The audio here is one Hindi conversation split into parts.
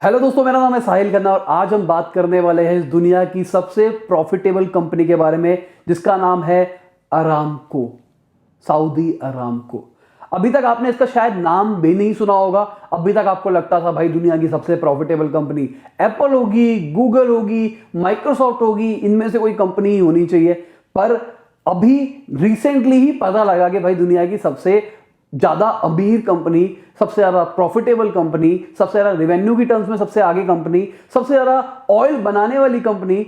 हेलो दोस्तों, मेरा नाम है साहिल खन्ना और आज हम बात करने वाले हैं इस दुनिया की सबसे प्रॉफिटेबल कंपनी के बारे में जिसका नाम है अरामको, सऊदी अरामको। अभी तक आपने इसका शायद नाम भी नहीं सुना होगा। अभी तक आपको लगता था भाई दुनिया की सबसे प्रॉफिटेबल कंपनी एप्पल होगी, गूगल होगी, माइक्रोसॉफ्ट होगी, इनमें से कोई कंपनी ही होनी चाहिए। पर अभी रिसेंटली ही पता लगा कि भाई दुनिया की सबसे ज्यादा अमीर कंपनी, सबसे ज्यादा प्रॉफिटेबल कंपनी, सबसे ज्यादा रेवेन्यू की टर्म्स में सबसे आगे कंपनी, सबसे ज्यादा ऑयल बनाने वाली कंपनी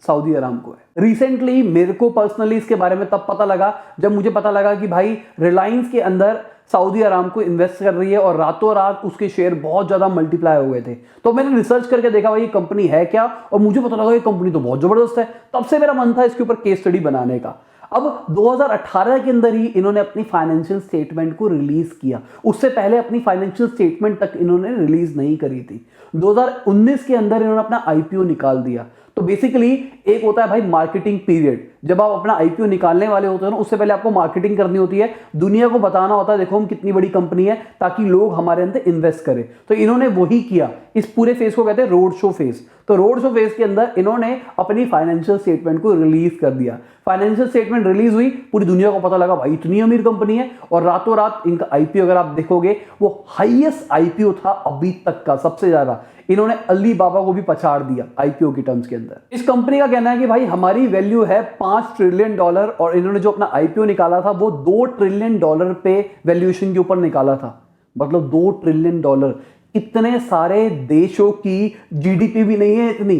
सऊदी अरामको है। रिसेंटली मेरे को पर्सनली इसके बारे में तब पता लगा जब मुझे पता लगा कि भाई रिलायंस के अंदर सऊदी अरामको इन्वेस्ट कर रही है और रातों रात उसके शेयर बहुत ज्यादा मल्टीप्लाई हो गए थे। तो मैंने रिसर्च करके देखा भाई ये कंपनी है क्या, और मुझे पता लगा ये कंपनी तो बहुत जबरदस्त है। तब से मेरा मन था इसके ऊपर केस स्टडी बनाने का। अब 2018 के अंदर ही इन्होंने अपनी फाइनेंशियल स्टेटमेंट को रिलीज किया। उससे पहले अपनी फाइनेंशियल स्टेटमेंट तक इन्होंने रिलीज नहीं करी थी। 2019 के अंदर इन्होंने अपना आईपीओ निकाल दिया। तो बेसिकली एक होता है भाई मार्केटिंग पीरियड, जब आप अपना आईपीओ निकालने वाले होते हो ना, उससे पहले आपको मार्केटिंग करनी होती है, दुनिया को बताना होता है देखो हम कितनी बड़ी कंपनी है, ताकि लोग हमारे अंदर इन्वेस्ट करें। तो इन्होंने वही किया। इस पूरे फेज को कहते हैं रोड शो फेज। तो रोड शो फेज के अंदर इन्होंने अपनी फाइनेंशियल स्टेटमेंट को रिलीज कर दिया। फाइनेंशियल स्टेटमेंट रिलीज हुई, पूरी दुनिया को पता लगा भाई इतनी अमीर कंपनी है। और रातों रात इनका आईपीओ अगर आप देखोगे वो हाईएस्ट आईपीओ था अभी तक का, सबसे ज्यादा। इन्होंने अली बाबा को भी पछाड़ दिया आईपीओ की टर्म्स के अंदर। इस कंपनी का कहना है कि भाई हमारी वैल्यू है $5 ट्रिलियन, और इन्होंने जो अपना आईपीओ निकाला था वो $2 ट्रिलियन पे वैल्यूएशन के ऊपर निकाला था। मतलब $2 ट्रिलियन। इतने सारे देशों की जीडीपी भी नहीं है इतनी,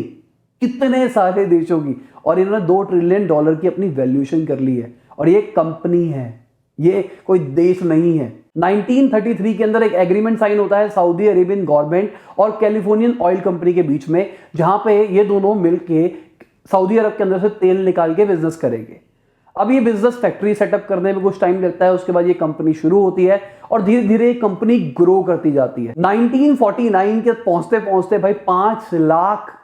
कितने सारे देशों की, और इन्होंने $2 ट्रिलियन की अपनी वैल्यूएशन कर ली है। और ये कंपनी है, ये कोई देश नहीं है। 1933 के अंदर एक एग्रीमेंट साइन होता है सऊदी अरेबियन गवर्नमेंट और कैलिफोर्नियन ऑयल कंपनी के बीच में, जहां पे ये दोनों मिलके सऊदी अरब के अंदर से तेल निकाल के बिजनेस करेंगे। अब ये बिजनेस फैक्ट्री सेटअप करने में कुछ टाइम लगता है, उसके बाद ये कंपनी शुरू होती है और धीरे धीरे कंपनी ग्रो करती जाती है। 1949 के पहुंचते पहुंचते भाई 5 लाख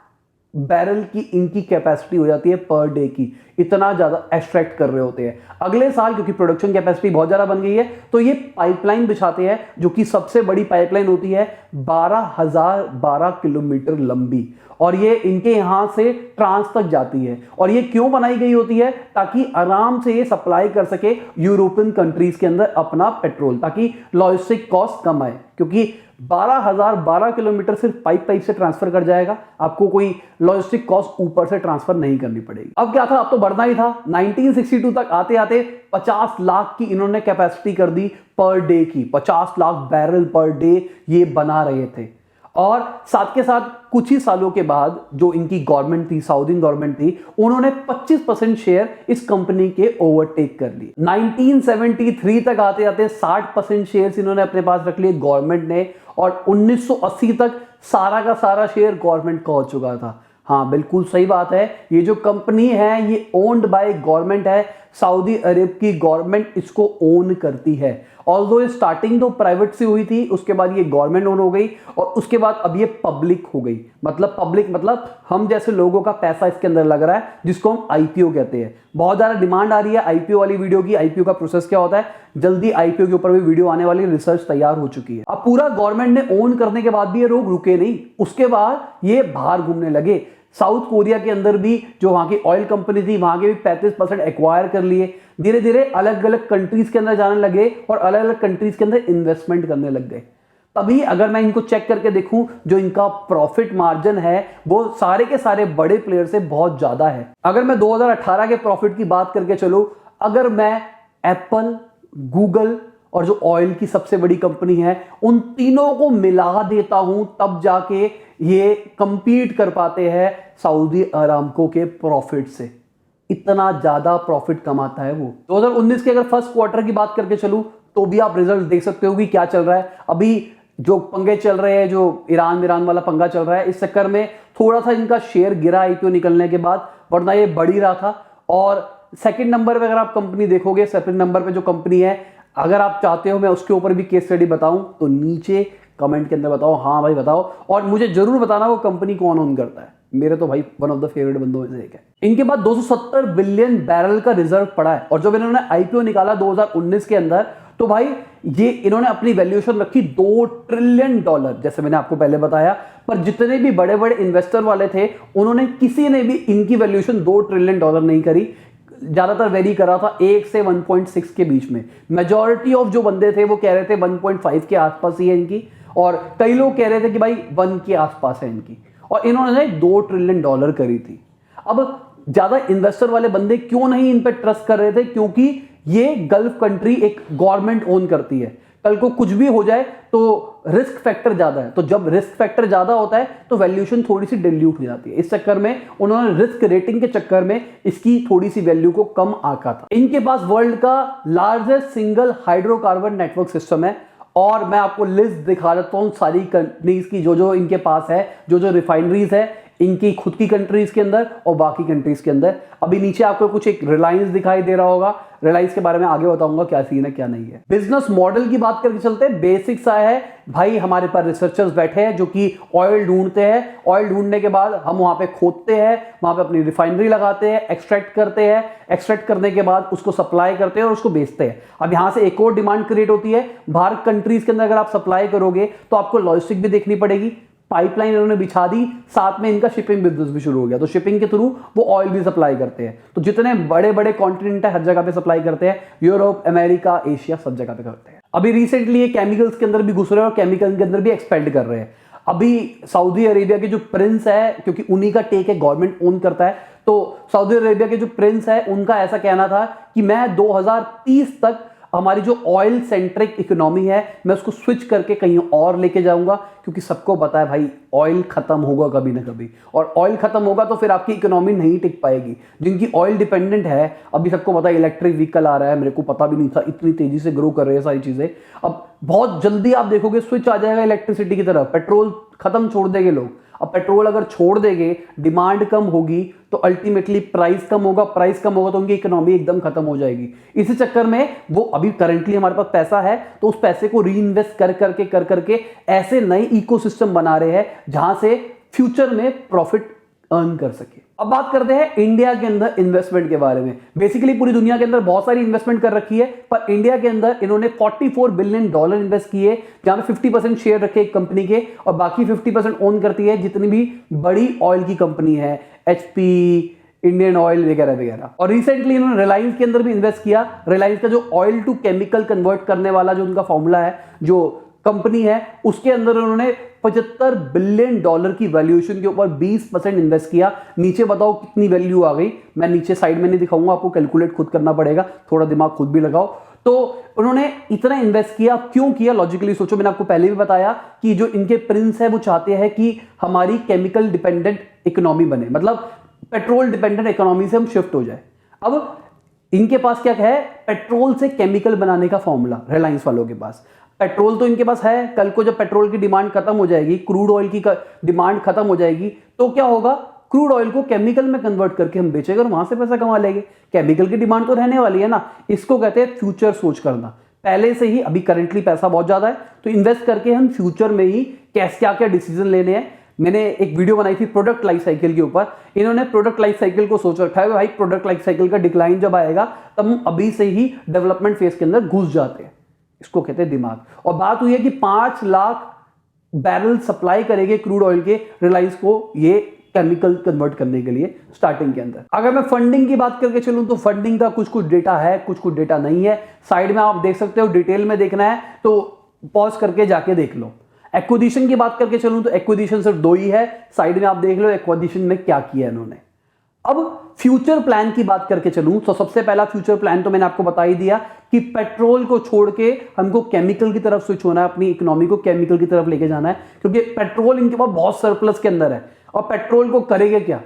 बैरल की इनकी कैपेसिटी हो जाती है पर डे की। इतना ज्यादा एक्सट्रैक्ट कर रहे होते हैं। अगले साल क्योंकि प्रोडक्शन कैपेसिटी बहुत ज्यादा बन गई है, तो ये पाइपलाइन बिछाते हैं, जो कि सबसे बड़ी पाइपलाइन होती है 12 किलोमीटर लंबी, और ये इनके यहां से फ्रांस तक जाती है। और ये क्यों बनाई गई होती है? ताकि आराम से ये सप्लाई कर सके यूरोपियन कंट्रीज के अंदर अपना पेट्रोल, ताकि लॉजिस्टिक कॉस्ट कम आए। क्योंकि 12 किलोमीटर सिर्फ पाइप से ट्रांसफर कर जाएगा, आपको कोई लॉजिस्टिक कॉस्ट ऊपर से ट्रांसफर नहीं करनी पड़ेगी। अब क्या था, अब तो बढ़ना ही था। 1962 तक आते आते 50 लाख की इन्होंने कैपेसिटी कर दी पर डे की। 50 लाख बैरल पर डे ये बना रहे थे। और साथ के साथ कुछ ही सालों के बाद जो इनकी गवर्नमेंट थी, सऊदी गवर्नमेंट थी, उन्होंने 25% शेयर इस कंपनी के ओवरटेक कर लिए। 1973 तक आते आते 60% शेयर इन्होंने अपने पास रख लिए गवर्नमेंट ने, और 1980 तक सारा का सारा शेयर गवर्नमेंट का हो चुका था। हाँ, बिल्कुल सही बात है। ये जो कंपनी है ये ओन्ड बाय गवर्नमेंट है। सऊदी अरब की गवर्नमेंट इसको ओन करती है। ऑल्दो ये स्टार्टिंग तो प्राइवेट से हुई थी, उसके बाद ये गवर्नमेंट ओन हो गई, और उसके बाद अब ये पब्लिक हो गई। मतलब पब्लिक मतलब हम जैसे लोगों का पैसा इसके अंदर लग रहा है, जिसको हम आईपीओ कहते हैं। बहुत ज्यादा डिमांड आ रही है आईपीओ वाली वीडियो की। आईपीओ का प्रोसेस क्या होता है, जल्दी आईपीओ के ऊपर भी वीडियो आने वाली, रिसर्च तैयार हो चुकी है। अब पूरा गवर्नमेंट ने ओन करने के बाद भी ये लोग रुके नहीं, उसके बाद ये बाहर घूमने लगे। साउथ कोरिया के अंदर भी जो वहां की ऑयल कंपनी थी, वहां के भी 35% एक्वायर कर लिए। धीरे धीरे अलग अलग कंट्रीज के अंदर जाने लगे और अलग अलग कंट्रीज के अंदर इन्वेस्टमेंट करने लग गए। तभी अगर मैं इनको चेक करके देखूं, जो इनका प्रॉफिट मार्जिन है वो सारे के सारे बड़े प्लेयर से बहुत ज्यादा है। अगर मैं 2018 के प्रॉफिट की बात करके चलूं, अगर मैं एप्पल, गूगल और जो ऑयल की सबसे बड़ी कंपनी है, उन तीनों को मिला देता हूं, तब जाके ये कंपीट कर पाते हैं सऊदी अरामको के प्रॉफिट से। इतना ज्यादा प्रॉफिट कमाता है वो। 2019 के अगर फर्स्ट क्वार्टर की बात करके चलूं, तो भी आप रिजल्ट देख सकते हो कि क्या चल रहा है। अभी जो पंगे चल रहे हैं, जो ईरान वाला पंगा चल रहा है, इस चक्कर में थोड़ा सा इनका शेयर गिरा आईपीओ निकलने के बाद, वरना ये बढ़ ही रहा था। और सेकंड नंबर पे अगर आप कंपनी देखोगे, सेकंड नंबर पे जो कंपनी है, अगर आप चाहते हो मैं उसके ऊपर भी केस स्टडी बताऊं, तो नीचे कमेंट के अंदर बताओ, हाँ भाई बताओ, और मुझे जरूर बताना वो कंपनी कौन ओन करता है। मेरे तो भाई वन ऑफ द फेवरेट बंदों में से एक है। इनके बाद 270 बिलियन बैरल का रिजर्व पड़ा है। और जब इन्होंने आईपीओ निकाला 2019 के अंदर, तो भाई ये इन्होंने अपनी वैल्यूएशन रखी $2 ट्रिलियन, जैसे मैंने आपको पहले बताया। पर जितने भी बड़े बड़े इन्वेस्टर वाले थे, उन्होंने किसी ने भी इनकी वैल्यूएशन $2 ट्रिलियन नहीं करी। ज्यादातर वेरी करा था 1 से 1.6 के बीच में। मेजॉरिटी ऑफ जो बंदे थे वो कह रहे थे 1.5 के आसपास ही है इनकी, और कई लोग कह रहे थे कि भाई 1 के आसपास है इनकी, और इन्होंने $2 ट्रिलियन करी थी। अब ज्यादा इन्वेस्टर वाले बंदे क्यों नहीं इन पर ट्रस्ट कर रहे थे? क्योंकि ये गल्फ कंट्री एक गवर्नमेंट ओन करती है, कल को कुछ भी हो जाए तो रिस्क फैक्टर ज्यादा है। तो जब रिस्क फैक्टर ज्यादा होता है तो वैल्यूएशन थोड़ी सी डिल्यूट हो जाती है। इस चक्कर में उन्होंने रिस्क रेटिंग के चक्कर में इसकी थोड़ी सी वैल्यू को कम आंका था। इनके पास वर्ल्ड का largest single hydrocarbon network system है, और मैं आपको लिस्ट दिखा देता हूं सारी कंट्रीज की जो जो इनके पास है, जो जो रिफाइनरीज है इनकी खुद की कंट्रीज के अंदर और बाकी कंट्रीज के अंदर। अभी नीचे आपको कुछ एक रिलायंस दिखाई दे रहा होगा, रिलायंस के बारे में आगे बताऊंगा क्या सीन है क्या नहीं है। बिजनेस मॉडल की बात करके चलते हैं। बेसिक्स आया है भाई, हमारे पास रिसर्चर्स बैठे हैं जो कि ऑयल ढूंढते हैं, ऑयल ढूंढने के बाद हम वहां पे खोदते हैं, वहां पे अपनी रिफाइनरी लगाते हैं, एक्सट्रैक्ट करते हैं, एक्सट्रैक्ट करने के बाद उसको सप्लाई करते हैं और उसको बेचते हैं। अब यहां से एक और डिमांड क्रिएट होती है, बाहर कंट्रीज के अंदर अगर आप सप्लाई करोगे तो आपको लॉजिस्टिक भी देखनी पड़ेगी। पाइपलाइन इन्होंने बिछा दी, साथ में इनका शिपिंग बिजनेस भी शुरू हो गया, तो शिपिंग के थ्रू वो ऑयल भी सप्लाई करते हैं। तो जितने बड़े बड़े कॉन्टिनेंट है हर जगह पे सप्लाई करते हैं, यूरोप, अमेरिका, एशिया, सब जगह पे करते हैं। अभी रिसेंटली ये केमिकल्स के अंदर भी घुस रहे हैं और केमिकल के अंदर भी एक्सपेंड कर रहे हैं। अभी सऊदी अरेबिया के जो प्रिंस है, क्योंकि उन्हीं का टेक है, गवर्नमेंट ओन करता है, तो सऊदी अरेबिया के जो प्रिंस है उनका ऐसा कहना था कि मैं 2030 तक हमारी जो ऑयल सेंट्रिक इकोनॉमी है मैं उसको स्विच करके कहीं और लेके जाऊंगा, क्योंकि सबको पता है भाई ऑयल खत्म होगा कभी ना कभी, और ऑयल खत्म होगा तो फिर आपकी इकोनॉमी नहीं टिक पाएगी। जिनकी ऑयल डिपेंडेंट है, अभी सबको पता है इलेक्ट्रिक व्हीकल आ रहा है, मेरे को पता भी नहीं था इतनी तेजी से ग्रो कर रहे हैं सारी चीजें। अब बहुत जल्दी आप देखोगे स्विच आ जाएगा इलेक्ट्रिसिटी की तरफ, पेट्रोल खत्म छोड़ देंगे लोग। अब पेट्रोल अगर छोड़ देंगे, डिमांड कम होगी तो अल्टीमेटली प्राइस कम होगा, प्राइस कम होगा तो उनकी इकोनॉमी एकदम खत्म हो जाएगी। इसी चक्कर में वो अभी करंटली हमारे पास पैसा है तो उस पैसे को री इन्वेस्ट कर करके ऐसे नए इकोसिस्टम बना रहे हैं जहां से फ्यूचर में प्रॉफिट अर्न कर सके। अब बात करते हैं इंडिया के अंदर इन्वेस्टमेंट के बारे में। बेसिकली पूरी दुनिया के अंदर बहुत सारी इन्वेस्टमेंट कर रखी है, पर इंडिया के अंदर इन्होंने $44 बिलियन इन्वेस्ट किए, जहां पे 50% शेयर रखे एक कंपनी के और बाकी 50% ओन करती है जितनी भी बड़ी ऑयल की कंपनी है, HP, इंडियन ऑयल वगैरह वगैरह। और रिसेंटली इन्होंने रिलायंस के अंदर भी इन्वेस्ट किया। रिलायंस का जो ऑयल टू केमिकल कन्वर्ट करने वाला जो उनका फॉर्मूला है, जो कंपनी है, उसके अंदर उन्होंने $75 बिलियन की वैल्यूएशन के ऊपर 20% इन्वेस्ट किया। नीचे बताओ कितनी वैल्यू आ गई, मैं नीचे साइड में नहीं दिखाऊंगा, आपको कैलकुलेट खुद करना पड़ेगा, थोड़ा दिमाग खुद भी लगाओ। तो उन्होंने इतना इन्वेस्ट किया, क्यों किया लॉजिकली सोचो। मैंने आपको पहले भी बताया कि जो इनके प्रिंस है वो चाहते हैं कि हमारी केमिकल डिपेंडेंट इकोनॉमी बने, मतलब पेट्रोल डिपेंडेंट इकोनॉमी से हम शिफ्ट हो जाए। अब इनके पास क्या है, पेट्रोल से केमिकल बनाने का फॉर्मूला रिलायंस वालों के पास। पेट्रोल तो इनके पास है, कल को जब पेट्रोल की डिमांड खत्म हो जाएगी, क्रूड ऑयल की डिमांड खत्म हो जाएगी, तो क्या होगा, क्रूड ऑयल को केमिकल में कन्वर्ट करके हम बेचेंगे और वहां से पैसा कमा लेंगे। केमिकल की डिमांड तो रहने वाली है ना। इसको कहते हैं फ्यूचर सोच करना। पहले से ही, अभी करंटली पैसा बहुत ज्यादा है तो इन्वेस्ट करके हम फ्यूचर में ही क्या क्या डिसीजन लेने हैं। मैंने एक वीडियो बनाई थी प्रोडक्ट लाइफ साइकिल के ऊपर, इन्होंने प्रोडक्ट लाइफ साइकिल को सोच रखा है भाई प्रोडक्ट लाइफ साइकिल का डिक्लाइन जब आएगा तब हम अभी से ही डेवलपमेंट फेज के अंदर घुस जाते हैं। इसको कहते हैं दिमाग। और बात हुई है कि 5 लाख बैरल सप्लाई करेंगे क्रूड ऑयल के रिलायंस को, ये केमिकल कन्वर्ट करने के लिए स्टार्टिंग के अंदर। अगर मैं फंडिंग की बात करके चलूं तो फंडिंग का कुछ कुछ डेटा है, कुछ कुछ डेटा नहीं है। साइड में आप देख सकते हो, डिटेल में देखना है तो पॉज करके जाके देख लो। एक्विजिशन की बात करके चलूं तो एक्विजिशन सिर्फ 2 ही है, साइड में आप देख लो एक्विजिशन में क्या किया इन्होंने। अब फ्यूचर प्लान की बात करके चलूं तो सबसे पहला फ्यूचर प्लान तो मैंने आपको बता ही दिया कि पेट्रोल को छोड़ के हमको केमिकल की तरफ स्विच होना है, अपनी इकोनॉमी को केमिकल की तरफ लेके जाना है, क्योंकि पेट्रोल इनके पास बहुत सरप्लस के अंदर है। और पेट्रोल को करेंगे क्या,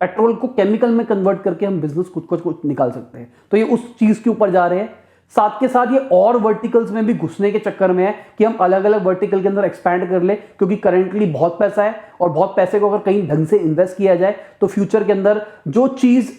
पेट्रोल को केमिकल में कन्वर्ट करके हम बिजनेस खुद को निकाल सकते हैं, तो ये उस चीज के ऊपर जा रहे हैं। साथ के साथ ये और वर्टिकल्स में भी घुसने के चक्कर में है कि हम अलग अलग वर्टिकल के अंदर एक्सपैंड कर ले, क्योंकि करंटली बहुत पैसा है और बहुत पैसे को अगर कहीं ढंग से इन्वेस्ट किया जाए तो फ्यूचर के अंदर जो चीज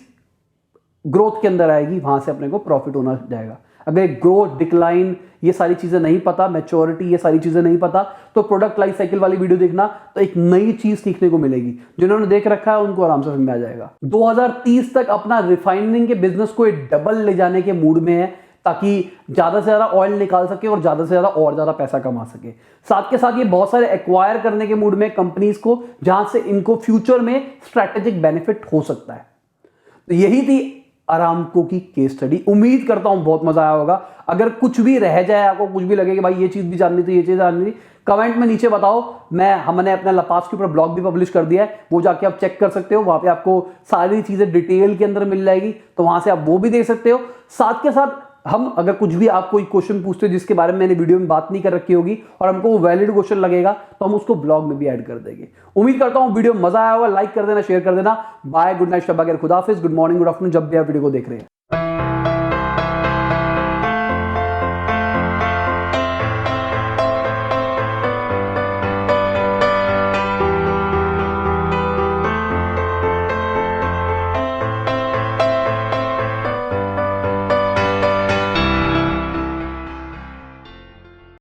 ग्रोथ के अंदर आएगी वहां से अपने को प्रॉफिट होना जाएगा। अगर ग्रोथ, डिक्लाइन, ये सारी चीजें नहीं पता, मैच्योरिटी, ये सारी चीजें नहीं पता, तो प्रोडक्ट लाइफ साइकिल वाली वीडियो देखना तो एक नई चीज सीखने को मिलेगी। जिन्होंने देख रखा है उनको आराम से समझ में आ जाएगा। 2030 तक अपना रिफाइनिंग के बिजनेस को डबल ले जाने के मूड में है। ताकि ज़्यादा से ज़्यादा ऑयल निकाल सके और ज़्यादा से ज़्यादा और ज़्यादा पैसा कमा सके। साथ के साथ ये बहुत सारे एक्वायर करने के मूड में कंपनीज को, जहां से इनको फ्यूचर में स्ट्रैटेजिक बेनिफिट हो सकता है। तो यही थी अरामको की केस स्टडी। उम्मीद करता हूं बहुत मजा आया होगा। अगर कुछ भी रह जाए, आपको कुछ भी लगे कि भाई ये चीज भी जाननी थी, ये चीज जाननी थी, कमेंट में नीचे बताओ। हमने अपना लपास के ऊपर ब्लॉग भी पब्लिश कर दिया है, वो जाके आप चेक कर सकते हो। वहां पे आपको सारी चीजें डिटेल के अंदर मिल जाएगी, तो वहां से आप वो भी देख सकते हो। साथ के साथ हम अगर कुछ भी आप कोई क्वेश्चन पूछते हो जिसके बारे में मैंने वीडियो में बात नहीं कर रखी होगी और हमको वो वैलिड क्वेश्चन लगेगा, तो हम उसको ब्लॉग में भी ऐड कर देंगे। उम्मीद करता हूं वीडियो मजा आया होगा। लाइक कर देना, शेयर कर देना। बाय, गुड नाइट, शब्बा खैर, खुदा हाफिज, गुड मॉर्निंग, गुड आफ्टरनून, जब भी आप वीडियो को देख रहे हैं।